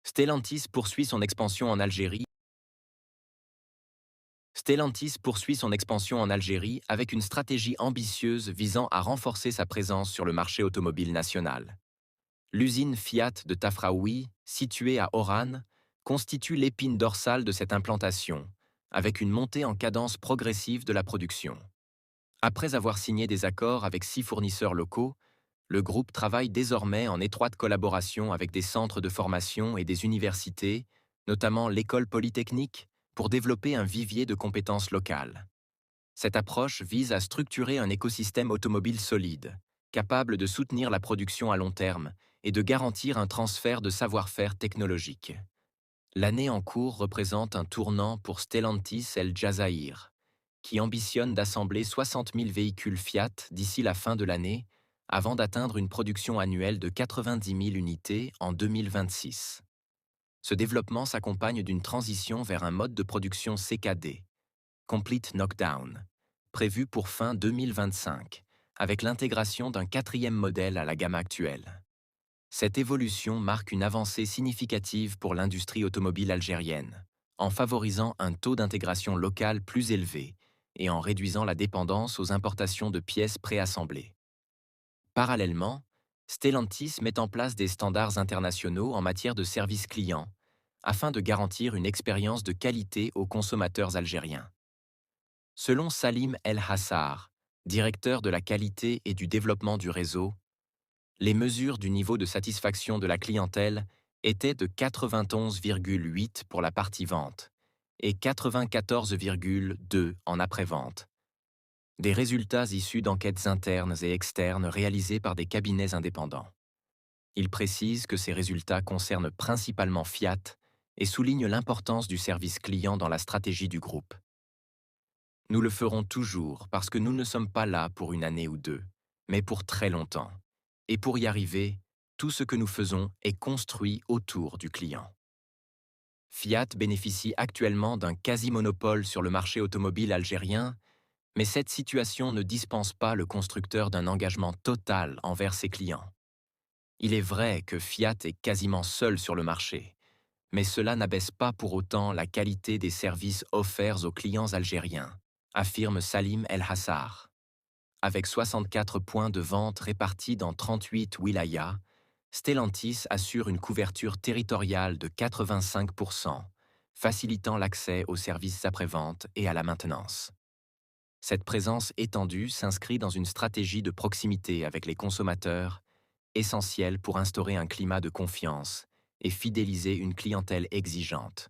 Stellantis poursuit son expansion en Algérie. Stellantis poursuit son expansion en Algérie avec une stratégie ambitieuse visant à renforcer sa présence sur le marché automobile national. L'usine Fiat de Tafraoui, située à Oran, constitue l'épine dorsale de cette implantation, avec une montée en cadence progressive de la production. Après avoir signé des accords avec 6 fournisseurs locaux, le groupe travaille désormais en étroite collaboration avec des centres de formation et des universités, notamment l'École polytechnique, pour développer un vivier de compétences locales. Cette approche vise à structurer un écosystème automobile solide, capable de soutenir la production à long terme et de garantir un transfert de savoir-faire technologique. L'année en cours représente un tournant pour Stellantis El Jazair, qui ambitionne d'assembler 60 000 véhicules Fiat d'ici la fin de l'année, avant d'atteindre une production annuelle de 90 000 unités en 2026. Ce développement s'accompagne d'une transition vers un mode de production CKD, Complete Knockdown, prévu pour fin 2025, avec l'intégration d'un 4e modèle à la gamme actuelle. Cette évolution marque une avancée significative pour l'industrie automobile algérienne, en favorisant un taux d'intégration locale plus élevé et en réduisant la dépendance aux importations de pièces préassemblées. Parallèlement, Stellantis met en place des standards internationaux en matière de service client, afin de garantir une expérience de qualité aux consommateurs algériens. Selon Salim El Hassar, directeur de la qualité et du développement du réseau, les mesures du niveau de satisfaction de la clientèle étaient de 91,8 pour la partie vente et 94,2 en après-vente. Des résultats issus d'enquêtes internes et externes réalisées par des cabinets indépendants. Il précise que ces résultats concernent principalement Fiat et souligne l'importance du service client dans la stratégie du groupe. Nous le ferons toujours parce que nous ne sommes pas là pour une année ou deux, mais pour très longtemps. Et pour y arriver, tout ce que nous faisons est construit autour du client. Fiat bénéficie actuellement d'un quasi-monopole sur le marché automobile algérien, mais cette situation ne dispense pas le constructeur d'un engagement total envers ses clients. Il est vrai que Fiat est quasiment seul sur le marché, mais cela n'abaisse pas pour autant la qualité des services offerts aux clients algériens, affirme Salim El Hassar. Avec 64 points de vente répartis dans 38 wilayas, Stellantis assure une couverture territoriale de 85%, facilitant l'accès aux services après-vente et à la maintenance. Cette présence étendue s'inscrit dans une stratégie de proximité avec les consommateurs, essentielle pour instaurer un climat de confiance et fidéliser une clientèle exigeante.